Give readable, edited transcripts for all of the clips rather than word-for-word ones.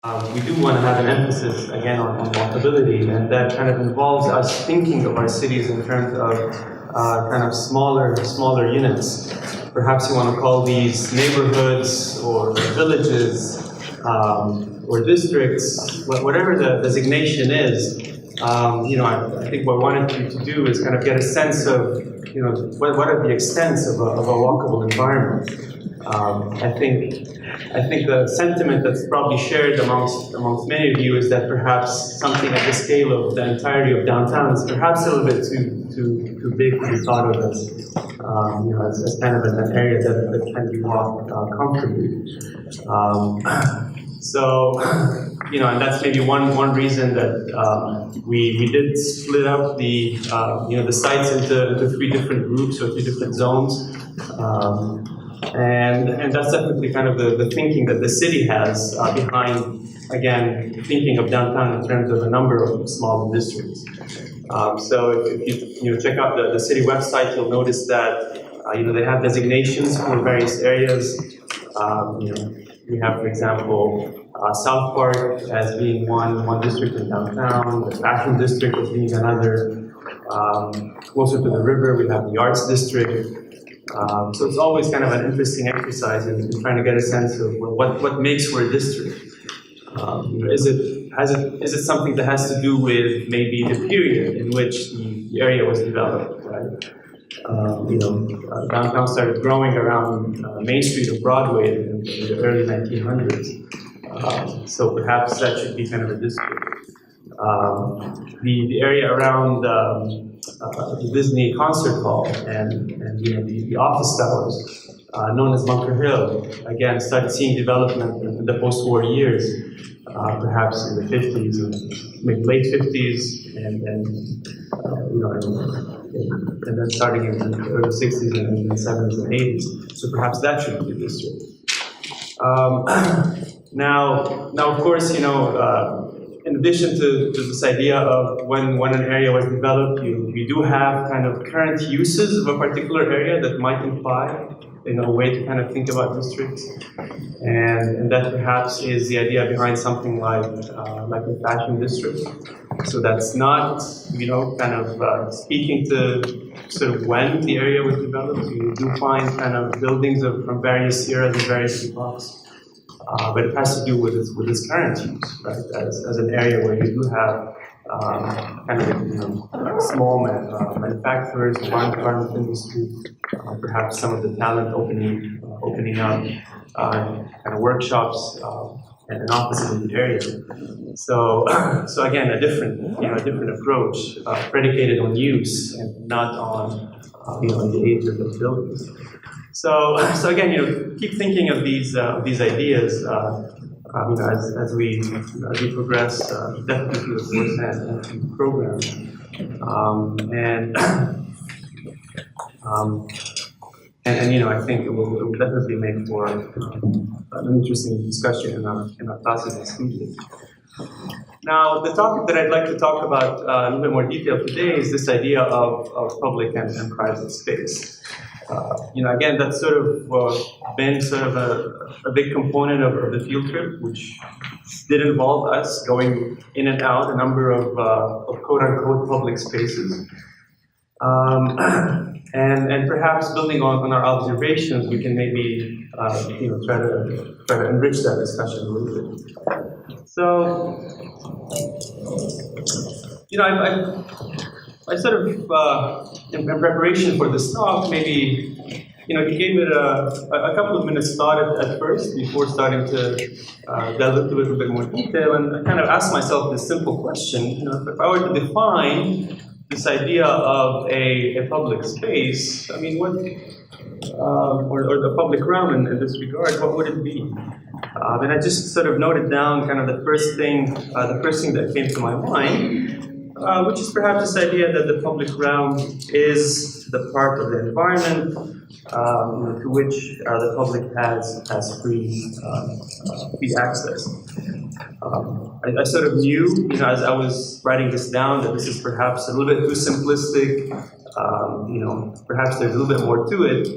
We do want to have an emphasis, again, on walkability, and that kind of involves us thinking of our cities in terms of kind of smaller units. Perhaps you want to call these neighborhoods or villages or districts, whatever the designation is. I think what I wanted you to do is kind of get a sense of, what are the extents of a walkable environment. I think the sentiment that's probably shared amongst many of you is that perhaps something at the scale of the entirety of downtown is perhaps a little bit too big to be thought of as kind of an area that can be walked comfortably. And that's maybe one reason that we did split up the sites into 3 different groups or 3 different zones. And that's definitely kind of the thinking that the city has behind, again, thinking of downtown in terms of a number of small districts. So if you check out the city website, you'll notice that they have designations for various areas. We have, for example, South Park as being one district in downtown, the Fashion District as being another. Closer to the river, we have the Arts District. So it's always kind of an interesting exercise in trying to get a sense of what makes for a district. Is it something that has to do with maybe the period in which the area was developed, right? Downtown started growing around Main Street or Broadway in the early 1900s. So perhaps that should be kind of a district. The area around the Disney Concert Hall and the office towers, known as Bunker Hill, again started seeing development in the post-war years, perhaps in the 50s, maybe late 50s, and then starting in the early 60s and 70s and 80s. So perhaps that should be the district. Now, of course, in addition to this idea of when an area was developed, you do have kind of current uses of a particular area that might imply, a way to kind of think about districts, and that perhaps is the idea behind something like the Fashion District. So that's not, kind of speaking to sort of when the area was developed. You do find kind of buildings from various eras and various epochs. But it has to do with its current use, right? As an area where you do have kind of small manufacturers, garment industry, perhaps some of the talent opening up, kind of workshops and offices in the area. So again, a different approach predicated on use and not on the age of the buildings. So again, keep thinking of these ideas, as we progress, definitely through the course and through the program, I think it will definitely make for an interesting discussion in our classes and studios. Now, the topic that I'd like to talk about in a little bit more detail today is this idea of public and private space. Again, that's sort of been sort of a big component of the field trip, which did involve us going in and out a number of quote-unquote public spaces. And perhaps building on our observations, we can maybe try to enrich that discussion a little bit. So, I sort of, in preparation for this talk, maybe, gave it a couple of minutes thought at first before starting to delve into it a bit more detail, and I kind of asked myself this simple question: if I were to define this idea of a public space, I mean, what, or the public realm in this regard, what would it be? And I just sort of noted down kind of the first thing that came to my mind. Which is perhaps this idea that the public realm is the part of the environment to which the public has free access. I sort of knew, as I was writing this down, that this is perhaps a little bit too simplistic Perhaps there's a little bit more to it.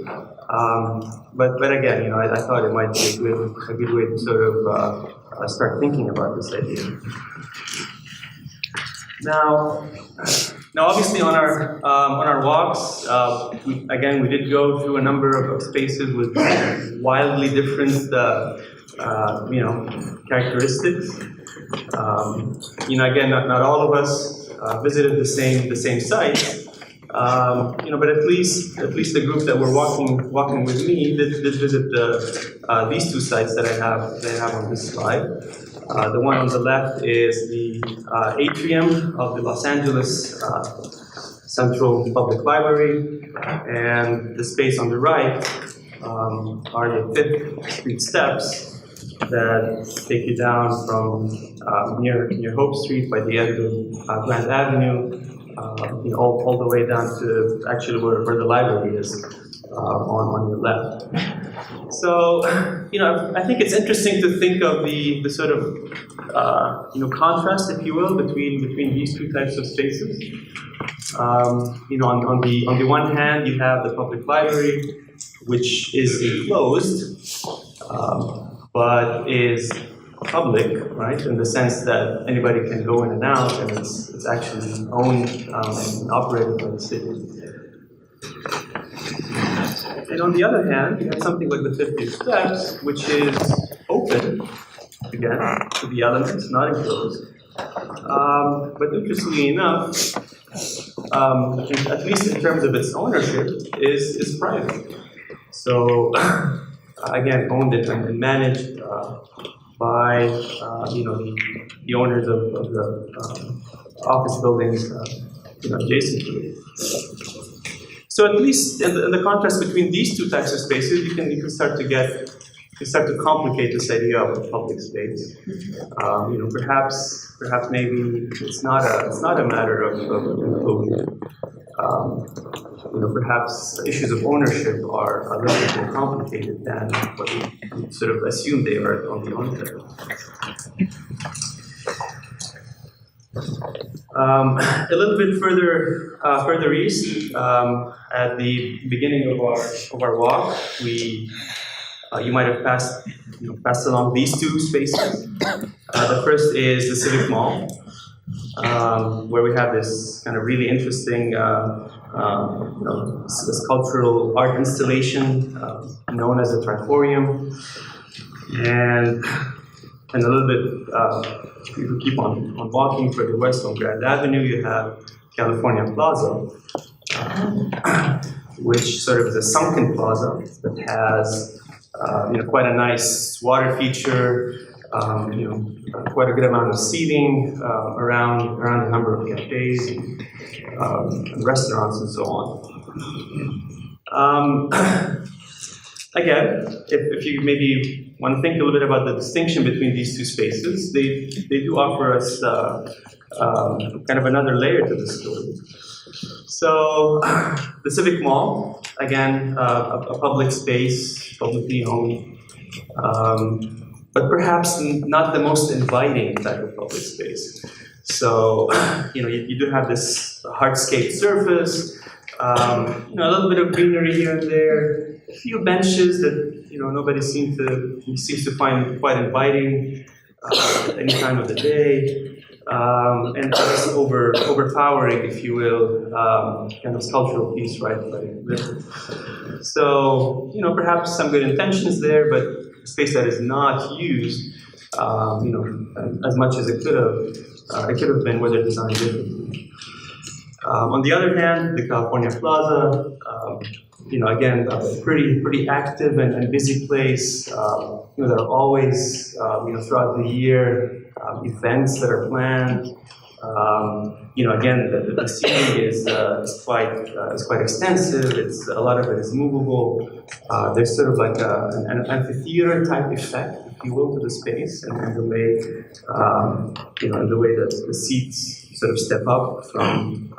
But again, I thought it might be a good way to sort of start thinking about this idea. Now, obviously, on our walks, we did go through a number of spaces with wildly different, characteristics. Again, not all of us visited the same site. But at least the group that were walking with me did visit these two sites that I have on this slide. The one on the left is the atrium of the Los Angeles Central Public Library, and the space on the right are the 5th Street steps that take you down from near Hope Street by the end of Grand Avenue, all the way down to actually where the library is on your left. So, I think it's interesting to think of the sort of contrast, if you will, between these two types of spaces. On the one hand, you have the public library, which is enclosed, but is public, right? In the sense that anybody can go in and out, and it's actually owned and operated by the city. And on the other hand, you have something like the 50 steps, which is open, again, to the elements, not enclosed. But interestingly enough, at least in terms of its ownership, is private. So, again, owned and managed by the owners of the office buildings adjacent to it. So at least in the contrast between these two types of spaces, you can start to complicate this idea of a public space. Perhaps maybe it's not a matter of enclosure. Perhaps issues of ownership are a little bit more complicated than what we sort of assume they are on the owner. A little bit further east, at the beginning of our walk, you might have passed along these two spaces. The first is the Civic Mall, where we have this kind of really interesting sculptural art installation known as the Triforium, and a little bit. If you keep on walking further west on Grand Avenue, you have California Plaza, which sort of is a sunken plaza that has quite a nice water feature, quite a good amount of seating around a number of cafes and restaurants and so on. Again, if you maybe want to think a little bit about the distinction between these two spaces, they do offer us kind of another layer to the story. So, the Civic Mall, again, a public space, publicly owned, but perhaps not the most inviting type of public space. So, you do have this hardscape surface, a little bit of greenery here and there, a few benches that nobody seems to find quite inviting at any time of the day, and just overpowering, if you will, kind of sculptural piece right there. So perhaps some good intentions there, but a space that is not used, as much as it could have been, whether designed differently. On the other hand, the California Plaza, again, a pretty active and busy place. There are always, throughout the year, events that are planned. Again, the seating is quite extensive. A lot of it is movable. There's sort of like an amphitheater type effect, if you will, to the space, and the way that the seats sort of step up from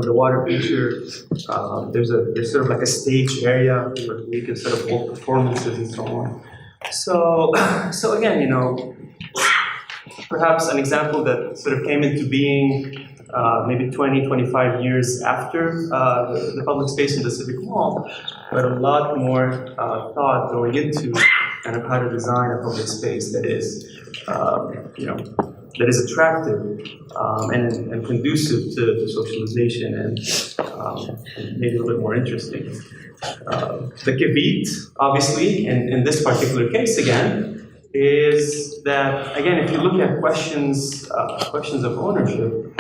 the water feature. There's sort of like a stage area where we can sort of hold performances and so on. So again, perhaps an example that sort of came into being maybe 20, 25 years after the public space in the Civic Mall, but a lot more thought going into kind of how to design a public space that is, that is attractive and conducive to socialization and maybe a little bit more interesting. The caveat, obviously, in this particular case again, is that, again, if you look at questions of ownership,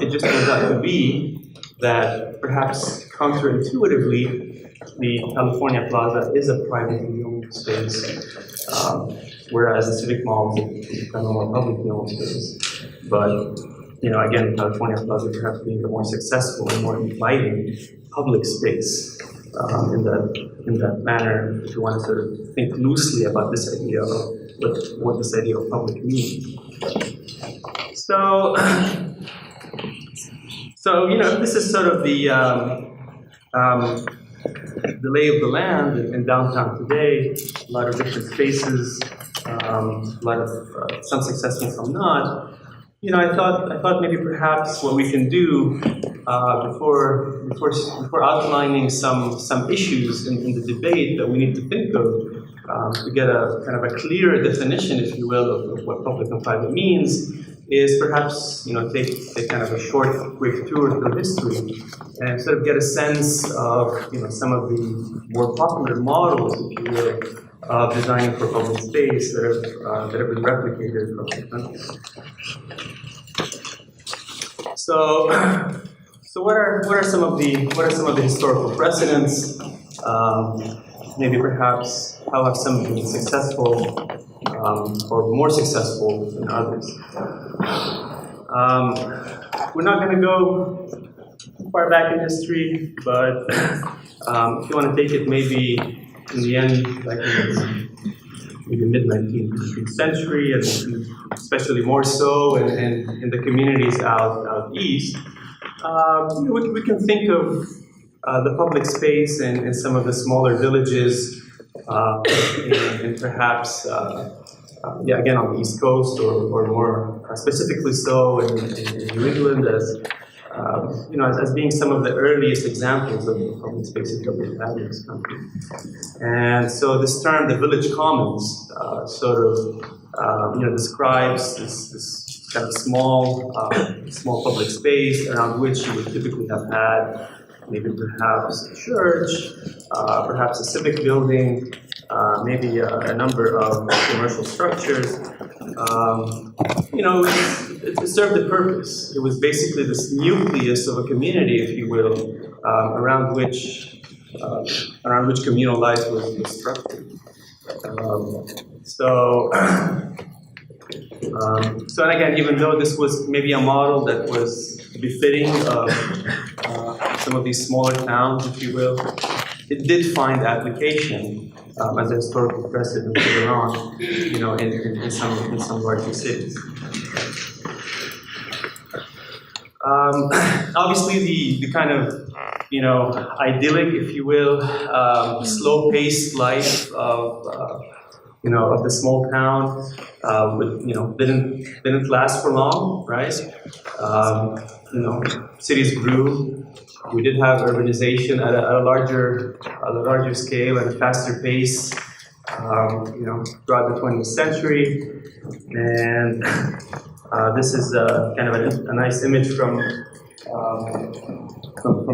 it just turns out to be that perhaps counterintuitively, the California Plaza is a privately owned space, whereas the Civic Mall is kind of a more publicly owned space. But, again, California Plaza perhaps being the more successful and more inviting public space in that manner, if you want to sort of think loosely about this idea of what this idea of public means. So this is sort of the lay of the land in downtown today. A lot of different spaces, a lot of some successful, some not. I thought maybe perhaps what we can do before outlining some issues in the debate that we need to think of to get a kind of a clearer definition, if you will, of what public and private means, is perhaps take kind of a short, quick tour through history and sort of get a sense of some of the more popular models, if you will, of designing for public space that have been replicated across the country. So what are some of the historical precedents? Maybe perhaps how have some been successful or more successful than others? We're not going to go too far back in history, but if you want to take it maybe in the end, like maybe mid-19th century, and especially more so in the communities out east, we can think of the public space in some of the smaller villages, and perhaps, again on the East Coast, or more specifically so in New England, as being some of the earliest examples of public spaces that we've had in this country. And so this term, the village commons, sort of describes this kind of small public space around which you would typically have had maybe perhaps a church, perhaps a civic building, maybe a number of commercial structures. It served a purpose. It was basically this nucleus of a community, if you will, around which communal life was structured. So, and again, even though this was maybe a model that was befitting of some of these smaller towns, if you will, it did find application as a historical precedent later on, in some larger cities. Obviously, the kind of idyllic, if you will, slow-paced life of the small town didn't last for long, right? Cities grew. We did have urbanization at a larger scale and a faster pace, throughout the 20th century. And this is kind of a nice image from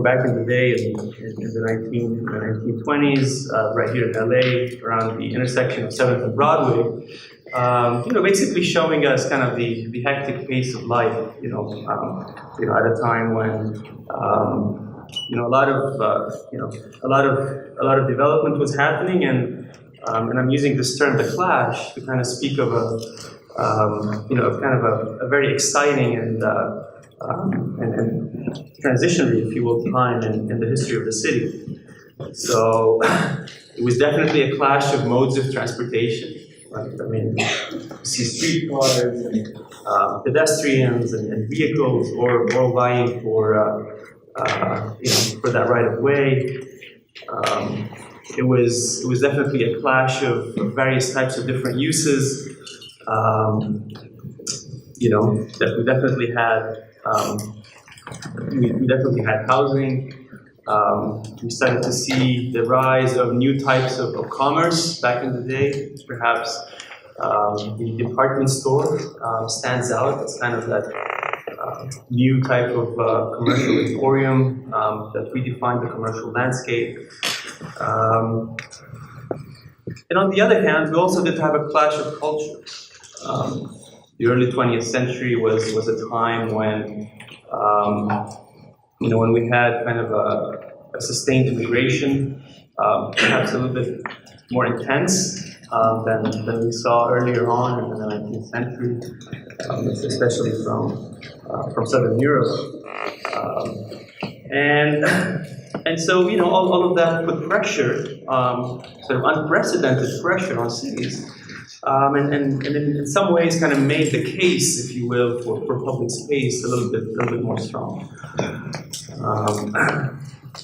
back in the day in the 1920s, right here in LA, around the intersection of 7th and Broadway. Basically showing us kind of the hectic pace of life, at a time when a lot of development was happening, and I'm using this term, the clash, to kind of speak of a very exciting and transitionary, if you will, time in the history of the city. So it was definitely a clash of modes of transportation. Right? I mean, you see streetcars and pedestrians and vehicles, or vying for that right of way. It was definitely a clash of various types of different uses. That we definitely had we definitely had housing. We started to see the rise of new types of commerce back in the day. Perhaps the department store stands out. It's kind of that new type of commercial emporium that redefined the commercial landscape. And on the other hand, we also did have a clash of cultures. The early 20th century was a time when, when we had kind of a sustained immigration, perhaps a little bit more intense than we saw earlier on in the 19th century, especially from Southern Europe. And so, all of that put pressure, sort of unprecedented pressure on cities, and in some ways kind of made the case, if you will, for public space a little bit more strong.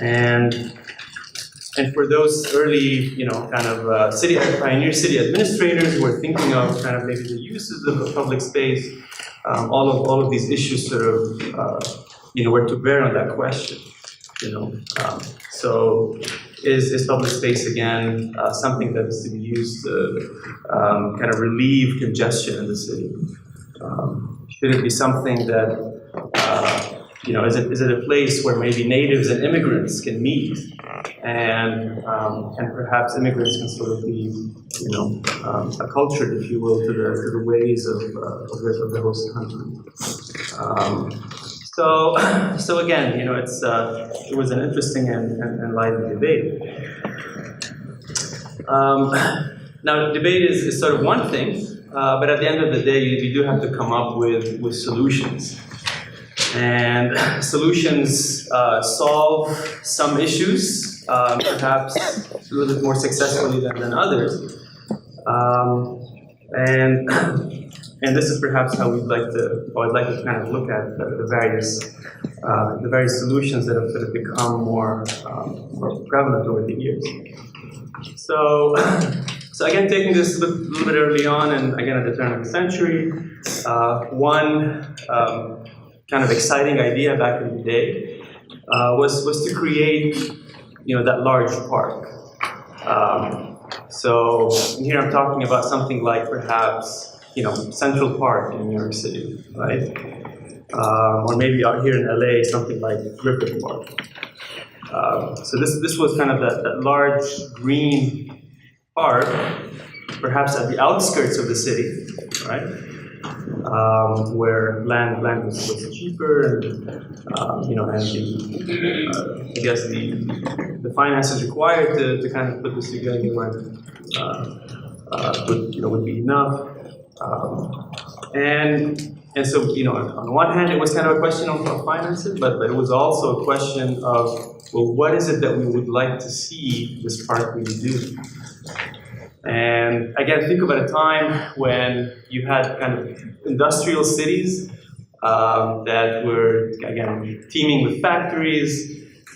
And for those early, kind of pioneer city administrators who were thinking of kind of maybe the uses of public space, all of these issues sort of, were to bear on that question. So is public space again something that is to be used to kind of relieve congestion in the city? Should it be something that is it a place where maybe natives and immigrants can meet, and perhaps immigrants can sort of be acculturated, if you will, to the ways of the host country. So again, it was an interesting and lively debate. Now, debate is sort of one thing, but at the end of the day, you do have to come up with solutions. And solutions solve some issues, perhaps a little bit more successfully than others. And this is perhaps how I'd like to kind of look at the various solutions that have sort of become more prevalent over the years. So again, taking this a little bit early on, and again at the turn of the century, one kind of exciting idea back in the day was to create, that large park. So here I'm talking about something like perhaps, Central Park in New York City, right? Or maybe out here in LA, something like Griffith Park. So this was kind of that large green park, perhaps at the outskirts of the city, right? Where land was cheaper, and I guess the finances required to kind of put this together would be enough. And so, on one hand, it was kind of a question of finances, but it was also a question of, well, what is it that we would like to see this park really do? And again, think about a time when you had kind of industrial cities that were, again, teeming with factories,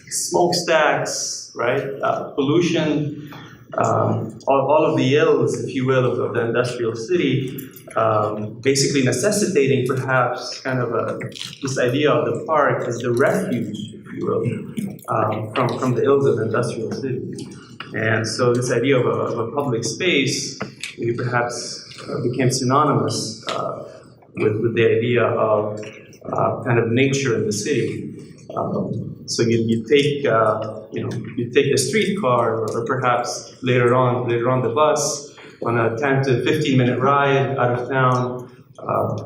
smokestacks, right? Pollution, all of the ills, if you will, of the industrial city, basically necessitating perhaps kind of this idea of the park as the refuge, if you will, from the ills of the industrial city. And so this idea of a public space maybe perhaps became synonymous with the idea of kind of nature in the city. So you take a streetcar, or perhaps later on the bus, on a 10 to 15 minute ride out of town.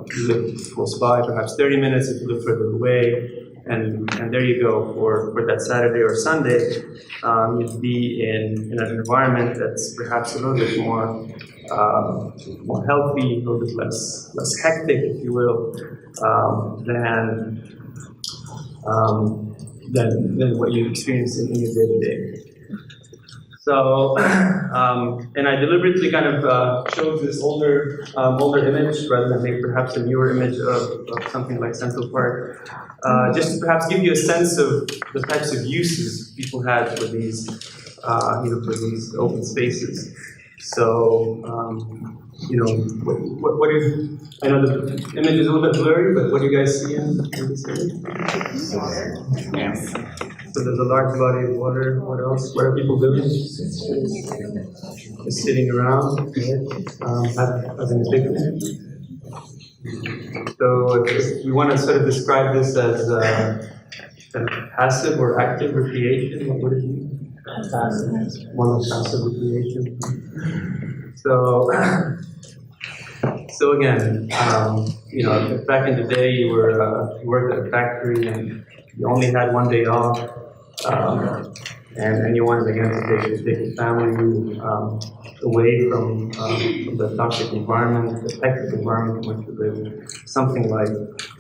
You live close by, perhaps 30 minutes if you live further away. And there you go for that Saturday or Sunday. You'd be in an environment that's perhaps a little bit more healthy, a little bit less hectic, if you will, than what you experience in your day-to-day. So, and I deliberately kind of chose this older image rather than maybe perhaps a newer image of something like Central Park, just to perhaps give you a sense of the types of uses people had for these, for these open spaces. So, what is, I know the image is a little bit blurry, but what do you guys see in this image? Yes. So there's a large body of water. What else? What are people doing? Just sitting around, having a picnic. So if we want to sort of describe this as kind of passive or active recreation, what would it be? Passive. One of passive recreation. So again, back in the day you worked at a factory and you only had one day off, and you wanted again to take the family away from the toxic environment, the hectic environment in which we live. Something like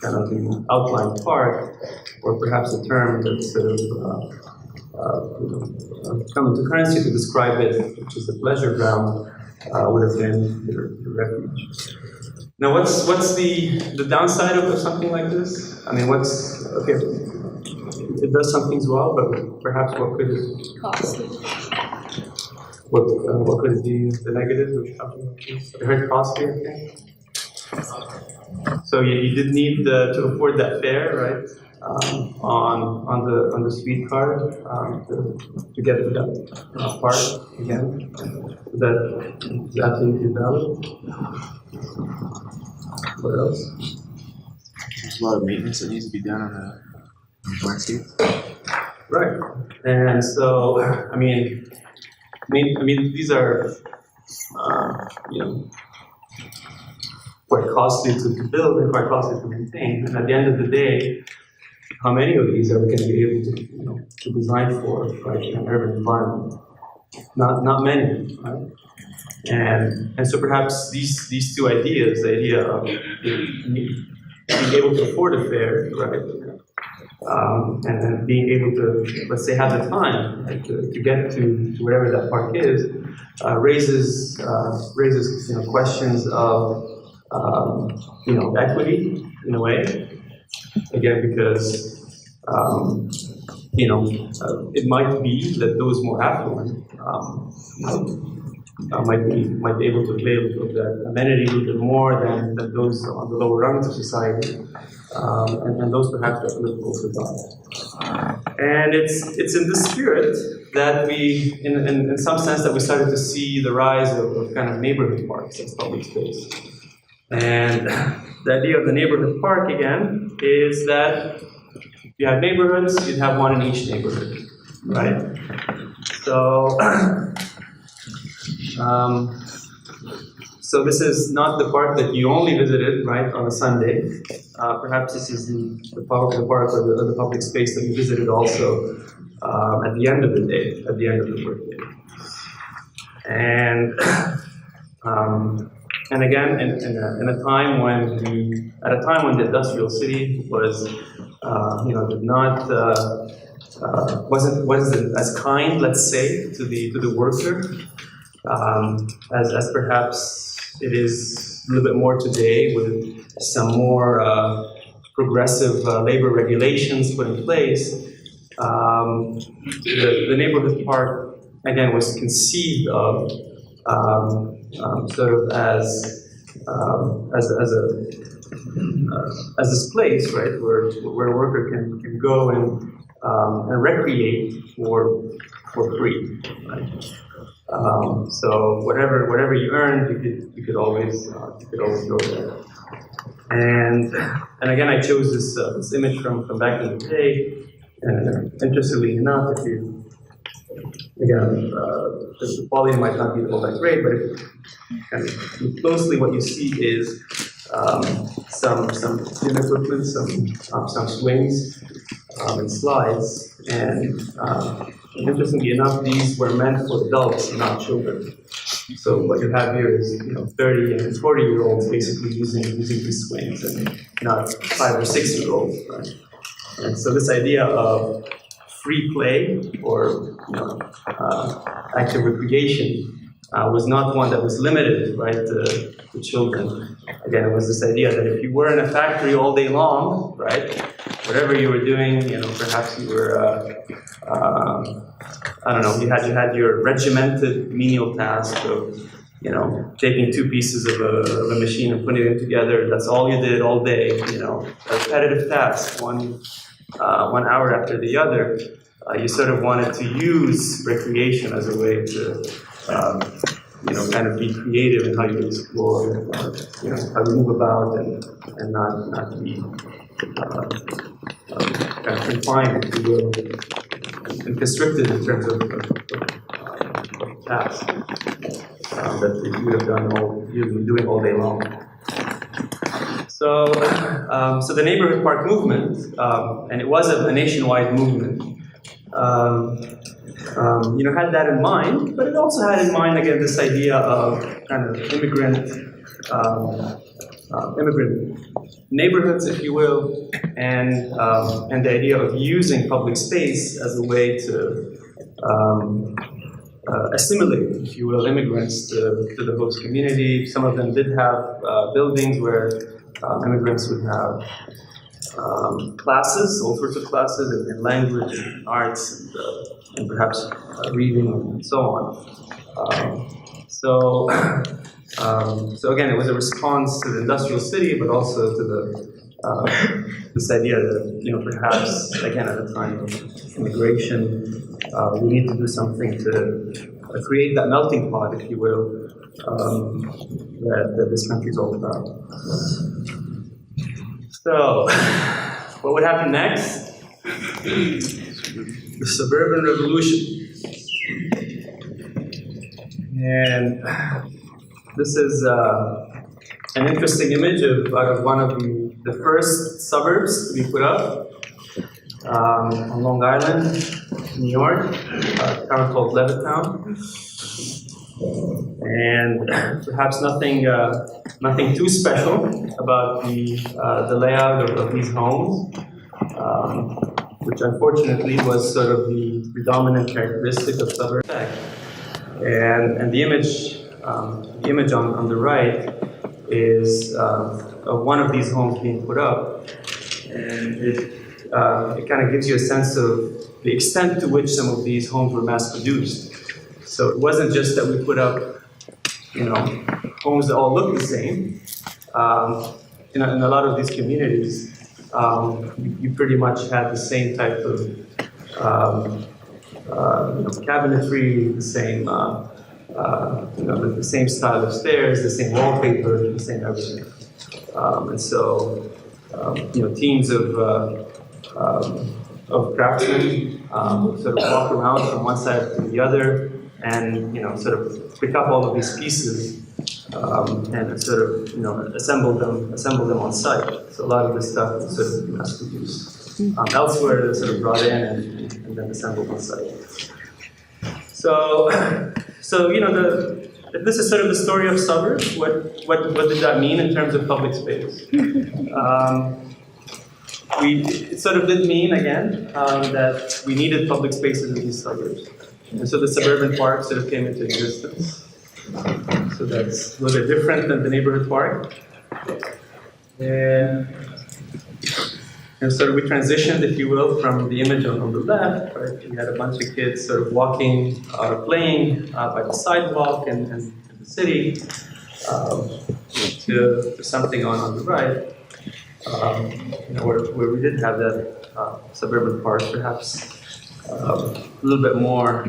kind of the outline park, or perhaps a term that's sort of come into currency to describe it, which is the pleasure ground, would have been your refuge. Now, what's the downside of something like this? I mean, it does some things well, but perhaps what could it Costly. What could be the negatives of something like this? I heard costly, I think. So you did need to afford that fare, right? On the streetcar to get to that park again. That is absolutely valid. What else? There's a lot of maintenance that needs to be done on the landscape. Right, and so I mean, these are quite costly to build and quite costly to maintain. And at the end of the day, how many of these are we going to be able to design for, right, in an urban environment? Not many, right? And so perhaps these two ideas, the idea of being able to afford a fare, right, and then being able to, let's say, have the time, right, to get to wherever that park is, raises questions of equity in a way. Again, because it might be that those more affluent might be able to avail of that amenity a little bit more than those on the lower rungs of society, and those perhaps that live closer by. And it's in this spirit that we, in some sense, that we started to see the rise of kind of neighborhood parks as public space. And the idea of the neighborhood park, again, is that if you have neighborhoods, you'd have one in each neighborhood, right? So this is not the park that you only visited, right, on a Sunday. Perhaps this is the park or the public space that you visited also at the end of the day, at the end of the workday. And again, in a time when the industrial city was, wasn't as kind, let's say, to the worker, as perhaps it is a little bit more today, with some more progressive labor regulations put in place. The neighborhood park, again, was conceived of sort of as this place, right, where a worker can go and recreate for free, right? So whatever you earned, you could always go there. And again, I chose this image from back in the day. And interestingly enough, if you again, the quality might not be all that great, but if you kind of look closely, what you see is some gym equipment, some swings, and slides, and interestingly enough, these were meant for adults, not children. So what you have here is 30 and 40-year-olds basically using these swings, and not 5 or 6-year-olds, right? And so this idea of free play or active recreation was not one that was limited, right, to children. Again, it was this idea that if you were in a factory all day long, right, whatever you were doing, perhaps you were, I don't know, you had your regimented menial task of, you know, taking two pieces of a machine and putting them together. That's all you did all day. You know, a repetitive task, 1 hour after the other. You sort of wanted to use recreation as a way to, you know, kind of be creative in how you explore, you know, how you move about, and not be kind of confined, if you will, and constricted in terms of tasks that you would have done you've been doing all day long. So, so the neighborhood park movement, and it was a nationwide movement. You know, had that in mind, but it also had in mind, again, this idea of kind of immigrant neighborhoods, if you will, and the idea of using public space as a way to assimilate, if you will, immigrants to the host community. Some of them did have buildings where immigrants would have classes, all sorts of classes in language and arts and perhaps reading and so on. So again, it was a response to the industrial city, but also to this idea that, you know, perhaps again at a time of immigration, we need to do something to create that melting pot, if you will, that this country is all about. So, what would happen next? The suburban revolution. And this is an interesting image of one of the first suburbs to be put up on Long Island, New York, a town called Levittown. And perhaps nothing too special about the layout of these homes, which unfortunately was sort of the predominant characteristic of suburban tech. And the image on the right is of one of these homes being put up, and it kind of gives you a sense of the extent to which some of these homes were mass-produced. So it wasn't just that we put up, you know, homes that all look the same. In a lot of these communities, you pretty much had the same type of you know, cabinetry, the same you know, the same style of stairs, the same wallpaper, the same everything. And so you know, teams of craftsmen sort of walk around from one side to the other, and, you know, sort of pick up all of these pieces and sort of, you know, assemble them on site. So a lot of this stuff is sort of mass produced. Elsewhere, it's sort of brought in and then assembled on site. So you know, this is sort of the story of suburbs. What did that mean in terms of public space? It sort of did mean, again, that we needed public spaces in these suburbs. And so the suburban park sort of came into existence. So that's a little bit different than the neighborhood park. And sort of we transitioned, if you will, from the image on the left, right? We had a bunch of kids sort of walking or playing by the sidewalk and the city to something on the right. You know, where we did have that suburban park, perhaps a little bit more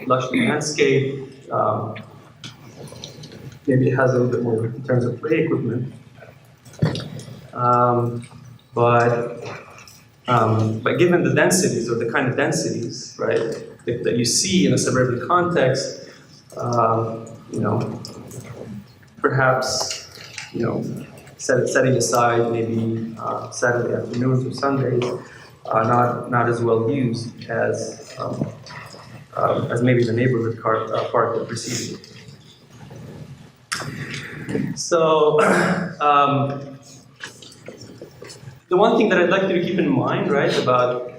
lush landscape. Maybe it has a little bit more in terms of play equipment. But given the densities, or the kind of densities, right, that you see in a suburban context, you know, perhaps, you know, setting aside maybe Saturday afternoons or Sundays, not as well used as maybe the neighborhood park that preceded it. So the one thing that I'd like you to keep in mind, right, about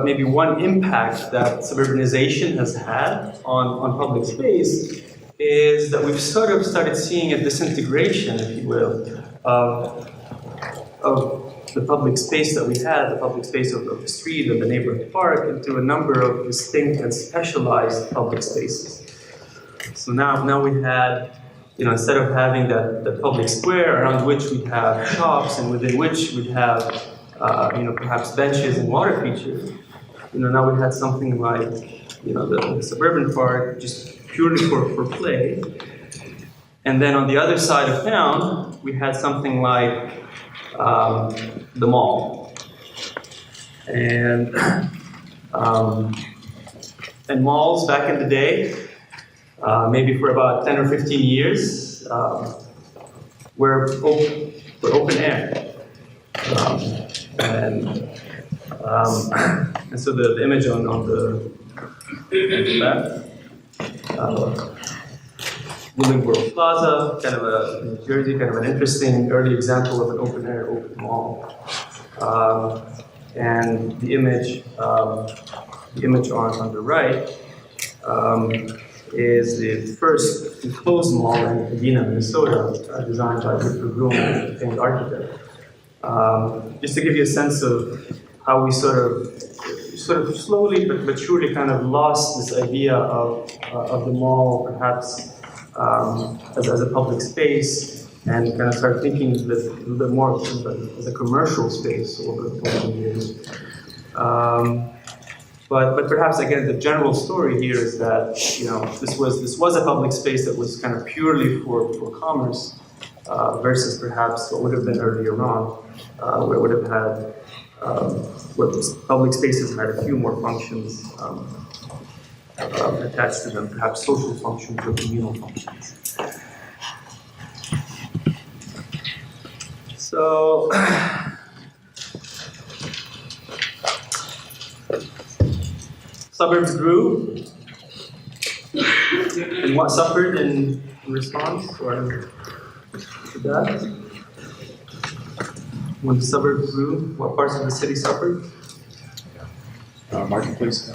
maybe one impact that suburbanization has had on public space is that we've sort of started seeing a disintegration, if you will, of the public space that we had, the public space of the street, of the neighborhood park, into a number of distinct and specialized public spaces. So now we had, instead of having that public square around which we'd have shops and within which we'd have, perhaps benches and water features, now we had something like, the suburban park just purely for play. And then on the other side of town, we had something like the mall. And malls back in the day, maybe for about 10 or 15 years, were open air. And so the image on the left, Willingboro Plaza, kind of in New Jersey, kind of an interesting early example of an open air, open mall. And the image on the right is the first enclosed mall in Medina, Minnesota, designed by Victor Groom, a famed architect. Just to give you a sense of how we sort of slowly but surely kind of lost this idea of the mall perhaps as a public space, and kind of start thinking a little bit more as a commercial space over the years. But perhaps again, the general story here is that this was a public space that was kind of purely for commerce, versus perhaps what would have been earlier on, where it would have had where public spaces had a few more functions attached to them, perhaps social functions or communal functions. So, suburbs grew, and what suffered in response or to that? When the suburbs grew, what parts of the city suffered? Marketplace.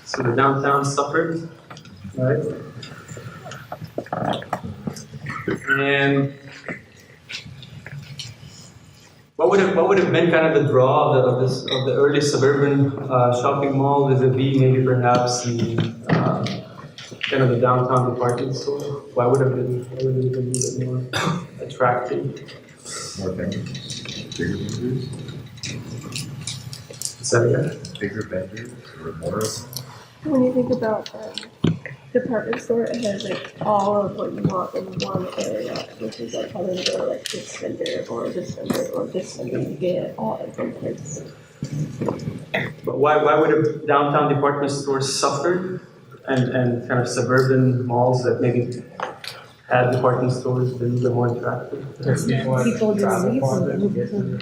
So the downtown suffered, right? And what would have been kind of the draw of the early suburban shopping mall? vis-a-vis maybe perhaps the kind of the downtown department store? Why would it have been a little bit more attractive? More vendors, bigger vendors, Is that it? bigger vendors, or more of them. When you think about department store, it has like all of what you want in one area, which is like how they go like this vendor or this vendor or this vendor. You get it all in one place. But why would a downtown department store suffer, and kind of suburban malls that maybe had department stores been a little more attractive? People just leave them.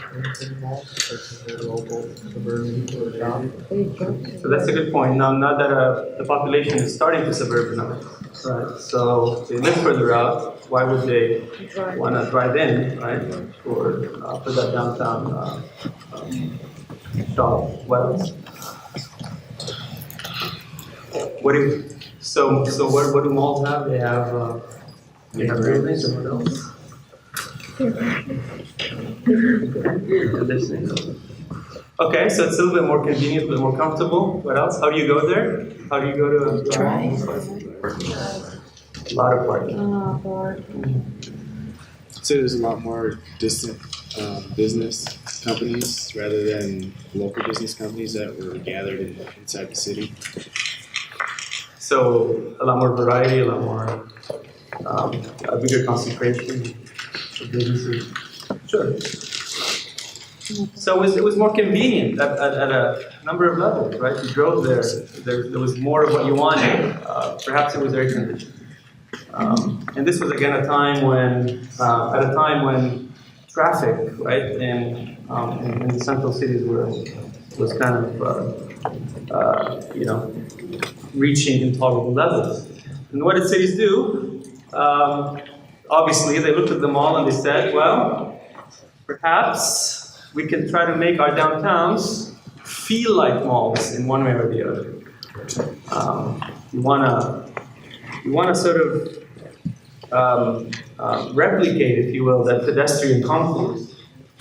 So that's a good point. Now that the population is starting to suburbanize, right? So they live further out. Why would they want to drive in, right? For that downtown shop? What else? What do malls have? They have buildings, and what else? Okay, so it's a little bit more convenient, a little more comfortable. What else? How do you go there? How do you go to Drive. A lot of parking. So there's a lot more distant business companies rather than local business companies that were gathered inside the city. So a lot more variety, a lot more, a bigger concentration of businesses. Sure. So it was more convenient at a number of levels, right? You drove there, there was more of what you wanted. Perhaps it was air conditioned. And this was again at a time when traffic, right, in the central cities was kind of, reaching intolerable levels. And what did cities do? Obviously, they looked at the mall and they said, well, perhaps we can try to make our downtowns feel like malls in one way or the other. You wanna sort of replicate, if you will, that pedestrian confluence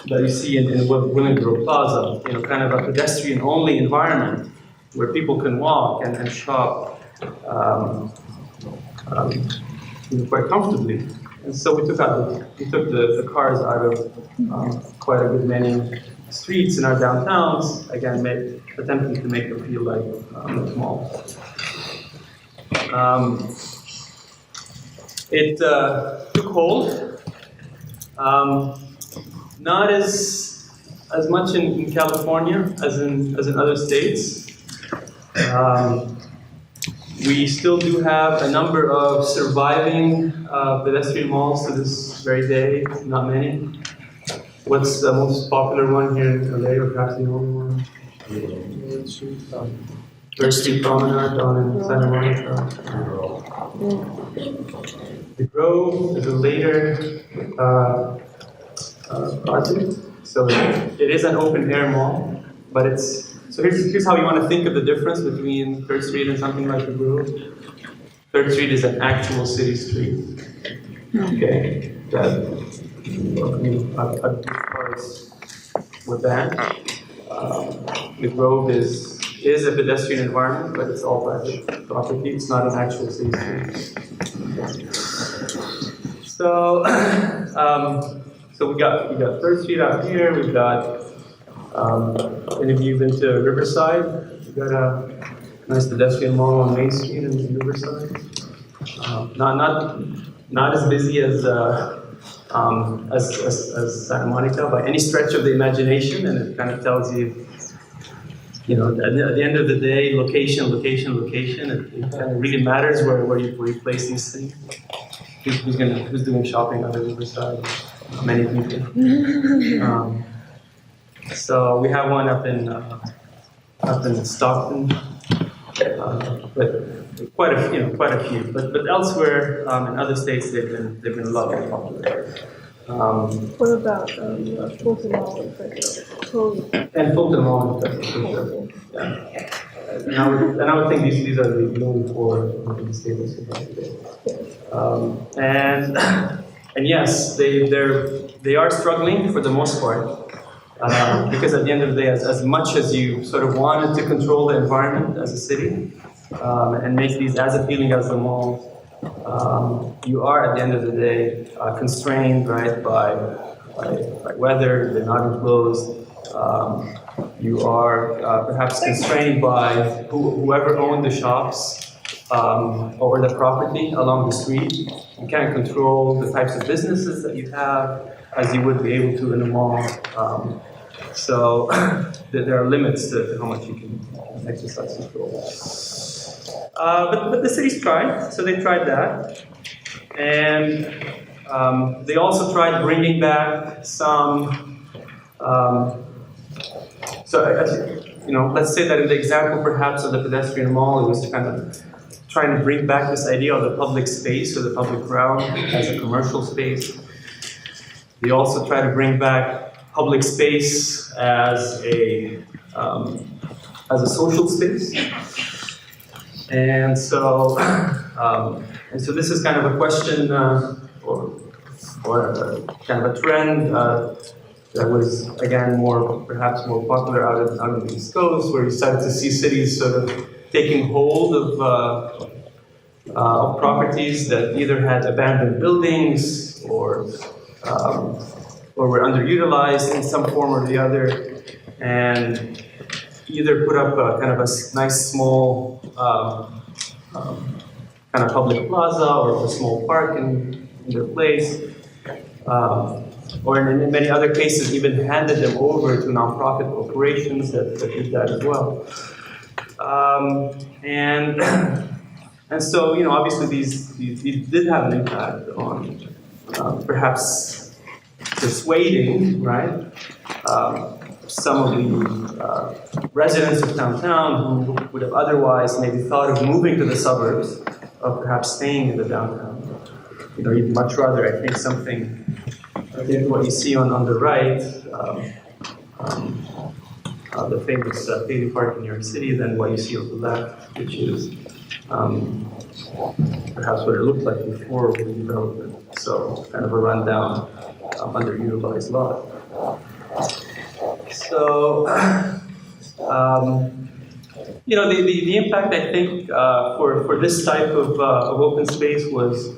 that you see in Willingboro Plaza. Kind of a pedestrian-only environment where people can walk and shop um, quite comfortably. And so we took the cars out of quite a good many streets in our downtowns, again, attempting to make them feel like small. It took hold. Not as much in California as in other states. We still do have a number of surviving pedestrian malls to this very day, not many. What's the most popular one here in LA, or perhaps the only one? Third Street Promenade down in Santa Monica. The Grove is a later project, so it is an open air mall, but it's. So here's how you want to think of the difference between Third Street and something like the Grove. Third Street is an actual city street. Okay, that with that. The Grove is a pedestrian environment, but it's all private property. It's not an actual city street. So, so we got Third Street out here. We've got. Any of you been to Riverside? We've got a nice pedestrian mall on Main Street in Riverside. Not as busy as Santa Monica by any stretch of the imagination, and it kind of tells you, at the end of the day, location. It kind of really matters where you place these things. Who's doing shopping on the Riverside? Many people. So we have one up in Stockton, but quite a few. But elsewhere in other states they've been a lot more popular. What about Fulton Mall in Fresno? And Fulton Mall in Fresno. Yeah. And I would think these are the only four the staples we have today. And yes, they are struggling for the most part. Because at the end of the day, as much as you sort of wanted to control the environment as a city and make these as appealing as the malls, you are at the end of the day constrained, right, by weather. They're not enclosed. You are perhaps constrained by whoever owned the shops or the property along the street. You can't control the types of businesses that you have as you would be able to in a mall. So there are limits to how much you can exercise control. But the cities tried, so they tried that. And they also tried bringing back some, let's say that in the example perhaps of the pedestrian mall, it was kind of trying to bring back this idea of the public space or the public realm as a commercial space. They also try to bring back public space as a social space, and so this is kind of a question or kind of a trend that was again perhaps more popular out of the East Coast, where you started to see cities sort of taking hold of properties that either had abandoned buildings or were underutilized in some form or the other, and either put up kind of a nice small kind of public plaza or a small park in their place, or in many other cases even handed them over to nonprofit corporations that did that as well. And so, obviously these did have an impact on perhaps persuading, right, some of the residents of downtown who would have otherwise maybe thought of moving to the suburbs, or perhaps staying in the downtown. You'd much rather, I think, what you see on the right, the famous Paley Park in New York City, than what you see on the left, which is perhaps what it looked like before the development. So kind of a rundown, underutilized lot. So the impact I think for this type of open space was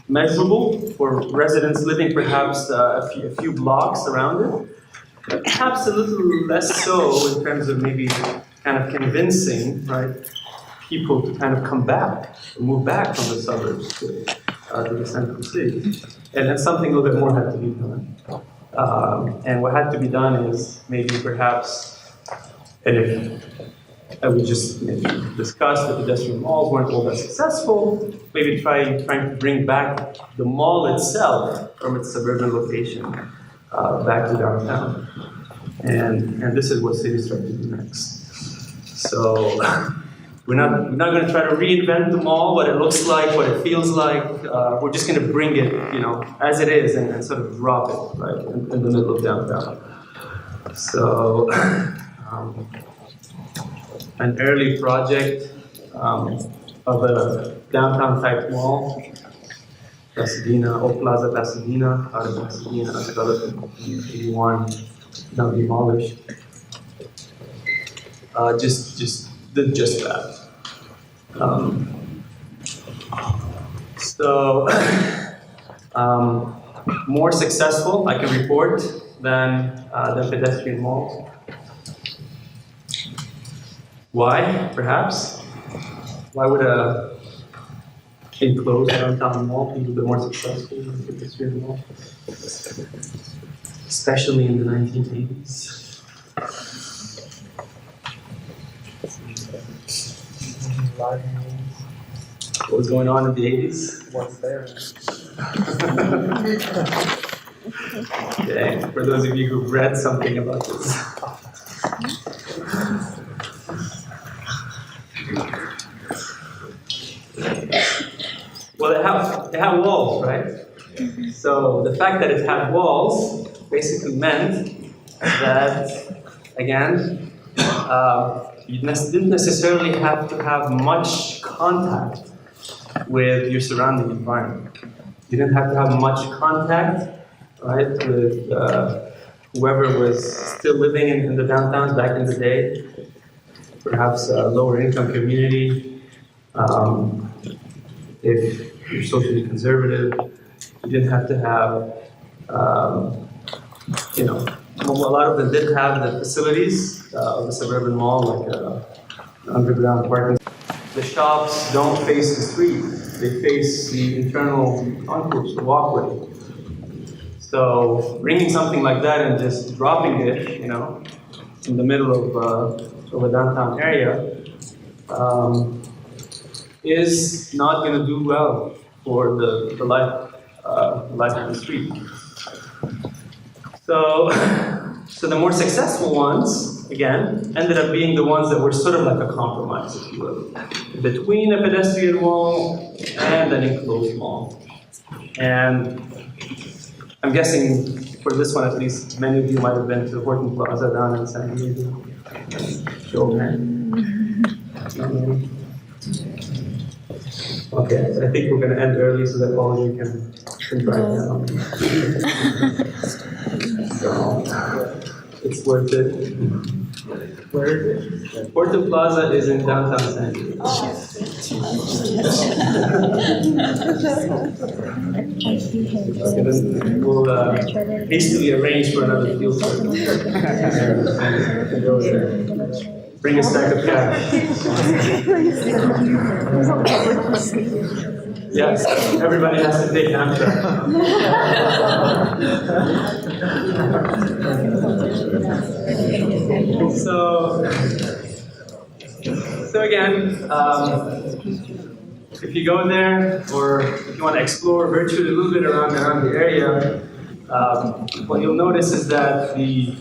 measurable for residents living perhaps a few blocks around it, but perhaps a little less so in terms of maybe kind of convincing, right, people to kind of come back, move back from the suburbs to the central city. And then something a little bit more had to be done. And what had to be done is maybe perhaps, and if we just maybe discussed that pedestrian malls weren't all that successful, maybe trying to bring back the mall itself from its suburban location back to downtown. And this is what cities try to do next. So we're not going to try to reinvent the mall, what it looks like, what it feels like. We're just going to bring it, as it is, and sort of drop it right in the middle of downtown. So an early project of a downtown type mall, Pasadena, Old Plaza Pasadena, out of Pasadena, developed in 81, now demolished. Just did just that. More successful, I can report, than pedestrian malls. Why, perhaps? Why would a enclosed downtown mall be a little bit more successful than a pedestrian mall? Especially in the 1980s. What was going on in the 80s? What's there? Okay, for those of you who've read something about this. Well, it had walls, right? So the fact that it had walls basically meant that, again, you didn't necessarily have to have much contact with your surrounding environment. You didn't have to have much contact, right, with whoever was still living in the downtowns back in the day, perhaps a lower income community. If you're socially conservative, you didn't have to have, a lot of them did have the facilities of the suburban mall, like underground parking. The shops don't face the street; they face the internal concourse, the walkway. So bringing something like that and just dropping it, in the middle of a downtown area, is not going to do well for the life on the street. So the more successful ones, again, ended up being the ones that were sort of like a compromise, if you will, between a pedestrian mall and an enclosed mall. And I'm guessing for this one, at least, many of you might have been to Horton Plaza down in San Diego. Show of hands. Okay, so I think we're going to end early so that all of you can drive down. So, it's worth it. Where is it? Horton Plaza is in downtown San Diego. Okay, then we'll hastily arrange for another field trip. And go there. Bring a stack of cash. Yes, everybody has to take Amtrak. So again, if you go there, or if you want to explore virtually a little bit around the area, what you'll notice is that the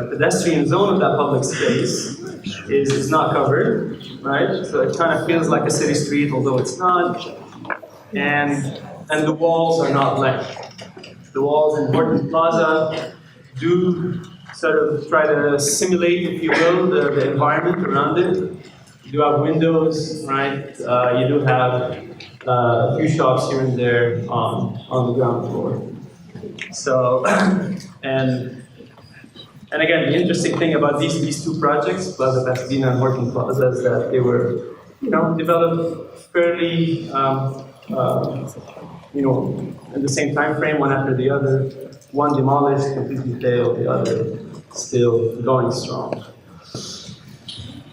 pedestrian zone of that public space is not covered, right? So it kind of feels like a city street, although it's not. And the walls are not blank. The walls in Horton Plaza do sort of try to simulate, if you will, the environment around it. You do have windows, right? You do have a few shops here and there on the ground floor. So, and And again, the interesting thing about these two projects, Plaza Pasadena and Horton Plaza, is that they were, developed fairly, in the same time frame, one after the other. One demolished, completely failed, the other still going strong.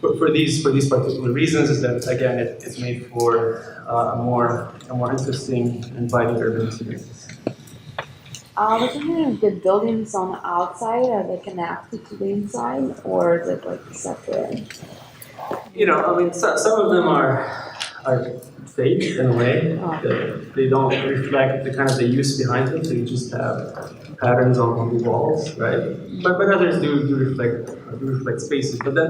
For these particular reasons, is that again it's made for a more interesting and vibrant urban experience. Was it the buildings on the outside, are they connected to the inside, or is it like separate? Some of them are fake in a way. They don't reflect the kind of the use behind them. So you just have patterns on the walls, right? But others do reflect spaces. But the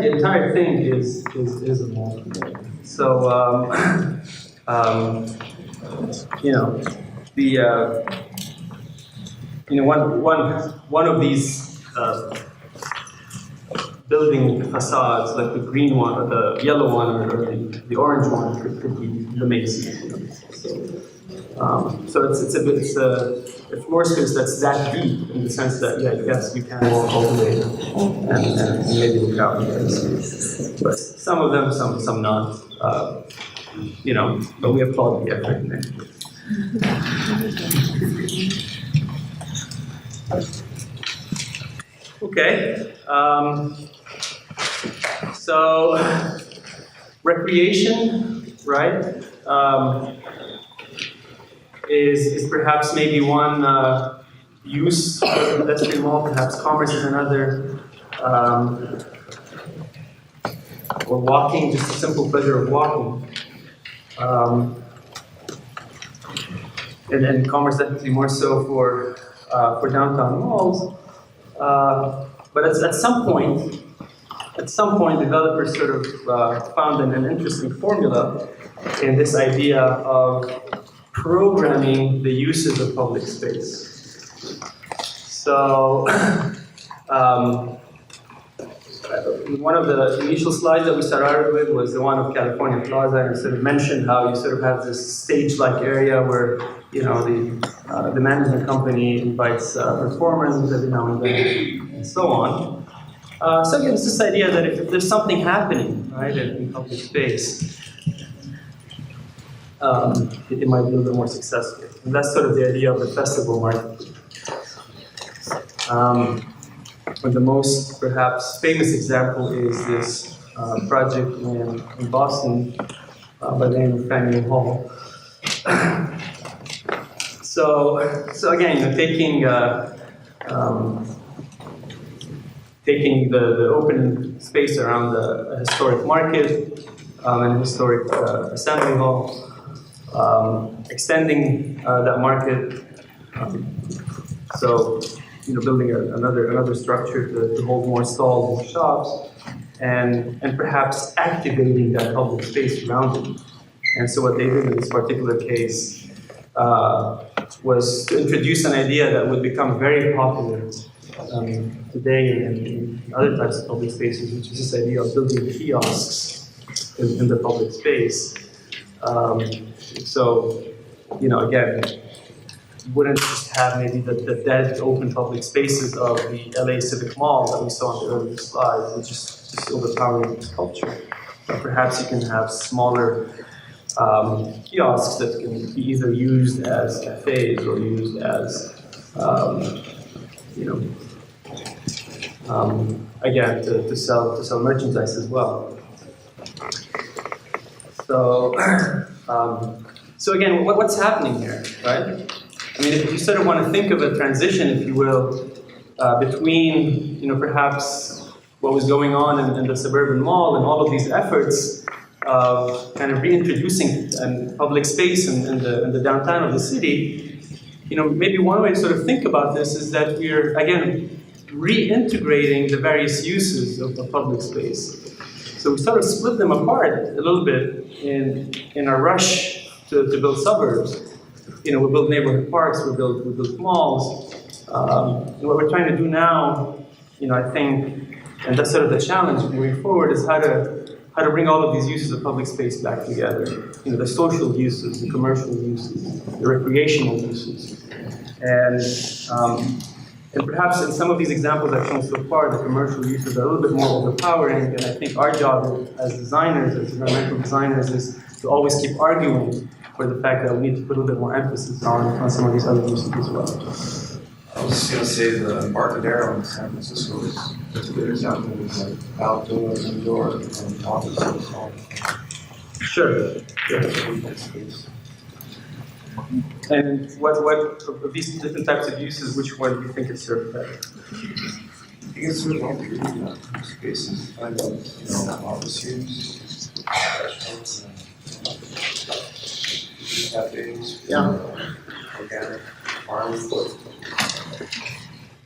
entire thing is a mall. So one of these building facades, like the green one or the yellow one or the orange one, could be the Macy's. So it's a floor space that's that deep in the sense that yes, you can walk all the way and maybe look out. But some of them, some not. But we applaud the effort there. Okay. So recreation, right? Is perhaps maybe one use of the pedestrian mall, perhaps commerce is another, or walking, just the simple pleasure of walking. And commerce definitely more so for downtown malls. But at some point, developers sort of found an interesting formula in this idea of programming the uses of public space. So, one of the initial slides that we started with was the one of California Plaza, and sort of mentioned how you sort of have this stage-like area where the management company invites performers every now and then, and so on. So again, it's this idea that if there's something happening, right, in public space, it might be a little bit more successful. And that's sort of the idea of the festival market. The most perhaps famous example is this project in Boston by the name of Faneuil Hall. So again, taking the open space around a historic market and a historic assembly hall, extending that market, building another structure to hold more stalls and shops, and perhaps activating that public space around it. And so what they did in this particular case was to introduce an idea that would become very popular today in other types of public spaces, which is this idea of building kiosks in the public space. Again, wouldn't just have maybe the dead open public spaces of the LA Civic Mall that we saw on the earlier slides, which is just overpowering culture. But perhaps you can have smaller kiosks that can be either used as cafes or used as, again, to sell merchandise as well. So again, what's happening here, right? I mean, if you sort of want to think of a transition, if you will, between, perhaps what was going on in the suburban mall and all of these efforts of kind of reintroducing public space in the downtown of the city, maybe one way to sort of think about this is that we're, again, reintegrating the various uses of public space. So we sort of split them apart a little bit in a rush to build suburbs. We build neighborhood parks, we build malls. And what we're trying to do now, I think, and that's sort of the challenge moving forward, is how to bring all of these uses of public space back together. The social uses, the commercial uses, the recreational uses. And And perhaps in some of these examples I've shown so far, the commercial uses are a little bit more overpowering, and I think our job as designers, as environmental designers, is to always keep arguing for the fact that we need to put a little bit more emphasis on some of these other uses as well. I was just going to say the Embarcadero in San Francisco is a good example of like outdoor, indoor, and offices. Sure. And what of these different types of uses, which one do you think is served better? I think it's sort of all the spaces, kind of, office use, restaurants, cafes, organic farms.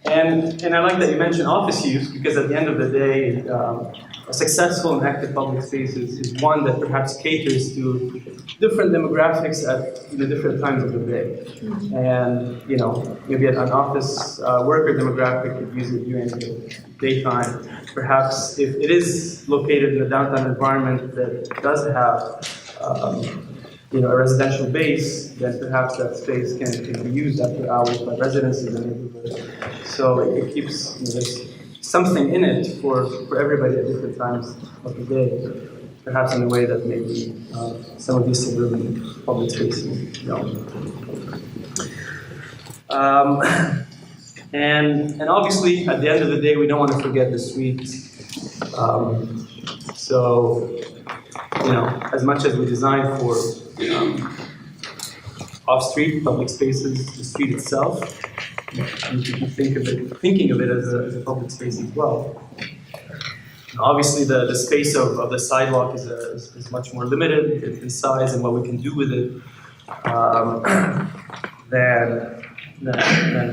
And I like that you mentioned office use, because at the end of the day, a successful and active public space is one that perhaps caters to different demographics at different times of the day. And maybe an office worker demographic could use it during the daytime. Perhaps if it is located in a downtown environment that does have a residential base, then perhaps that space can be used after hours by residents in the neighborhood. So it keeps there's something in it for everybody at different times of the day, perhaps in a way that maybe some of these suburban public spaces don't. And obviously, at the end of the day, we don't want to forget the streets. So, as much as we design for off-street public spaces, the street itself, you should thinking of it as a public space as well. Obviously, the space of the sidewalk is much more limited in size and what we can do with it than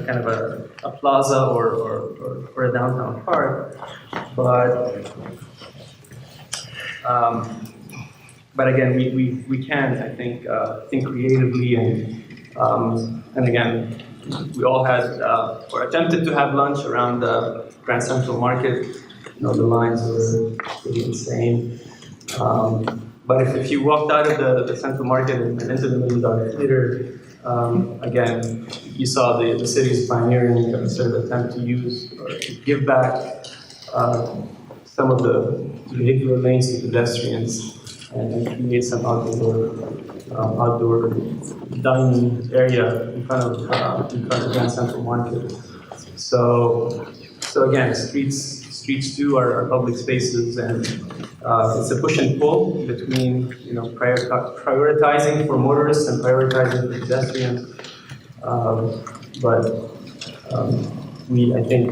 kind of a plaza or a downtown park. But again, we can, I think creatively and again, we all had or attempted to have lunch around the Grand Central Market. The lines were pretty insane. But if you walked out of the Central Market and into the $1 Million Theater, again, you saw the city's pioneering sort of attempt to use or to give back some of the vehicular lanes to pedestrians and create some outdoor dining area in front of Grand Central Market. So again, streets too are public spaces, and it's a push and pull between prioritizing for motorists and prioritizing for pedestrians. But we, I think,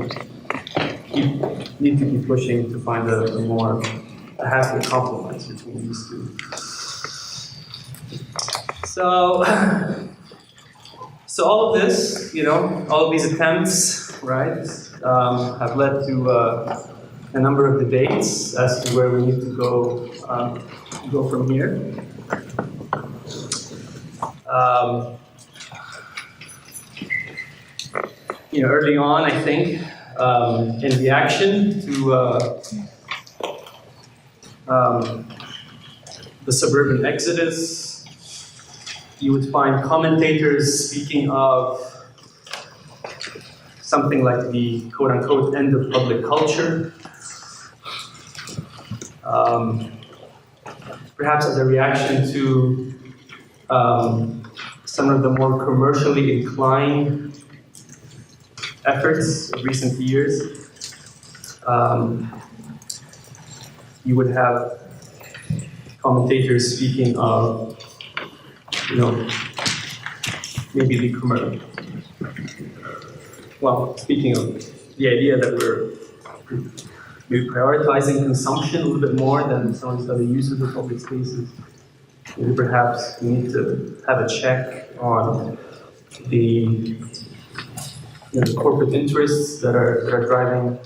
need to keep pushing to find a happy compromise between these two. So all of this, all of these attempts, right, have led to a number of debates as to where we need to go from here. Early on, I think, in reaction to the suburban exodus, you would find commentators speaking of something like the quote-unquote end of public culture, perhaps as a reaction to some of the more commercially inclined efforts of recent years. You would have commentators speaking of, maybe the commercial. Well, speaking of the idea that we're maybe prioritizing consumption a little bit more than some of these other uses of public spaces. Maybe perhaps we need to have a check on the corporate interests that are driving,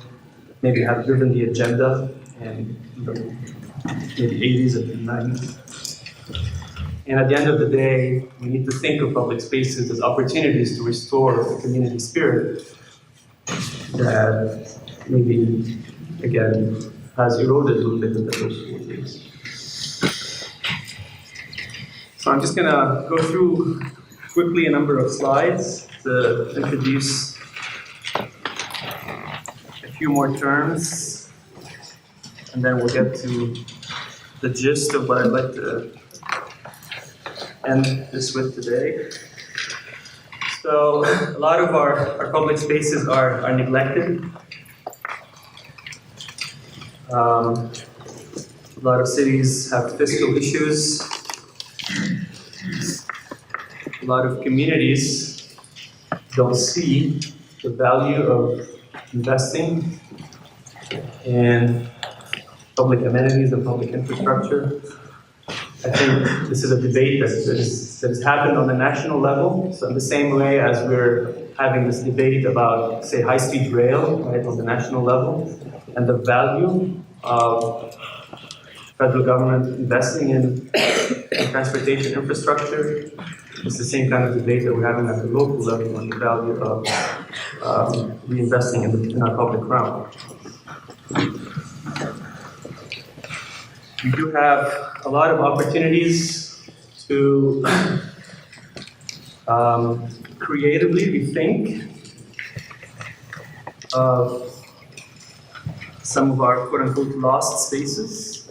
maybe have driven the agenda in maybe 80s and 90s. And at the end of the day, we need to think of public spaces as opportunities to restore the community spirit that maybe, again, has eroded a little bit in the first 4 years. So I'm just gonna go through quickly a number of slides to introduce few more terms, and then we'll get to the gist of what I'd like to end this with today. So a lot of our public spaces are neglected. A lot of cities have fiscal issues. A lot of communities don't see the value of investing in public amenities and public infrastructure. I think this is a debate that has happened on the national level. So in the same way as we're having this debate about, say, high-speed rail, right, on the national level, and the value of federal government investing in transportation infrastructure, it's the same kind of debate that we're having at the local level on the value of reinvesting in our public realm. We do have a lot of opportunities to creatively rethink of some of our quote-unquote lost spaces.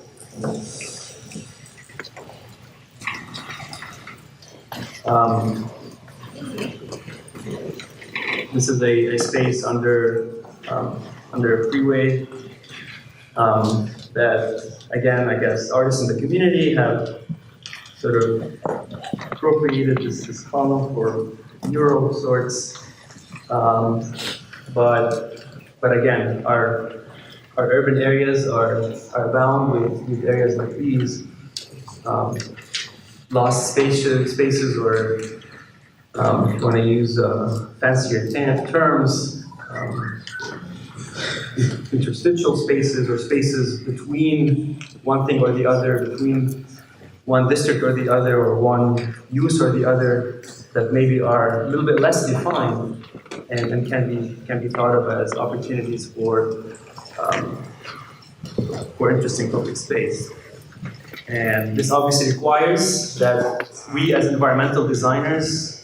This is a space under a freeway that, again, I guess artists in the community have sort of appropriated this column for mural of sorts. But again, our urban areas are bound with areas like these. Lost spaces or if you want to use fancier terms, interstitial spaces or spaces between one thing or the other, between one district or the other, or one use or the other, that maybe are a little bit less defined and can be thought of as opportunities for interesting public space. And this obviously requires that we as environmental designers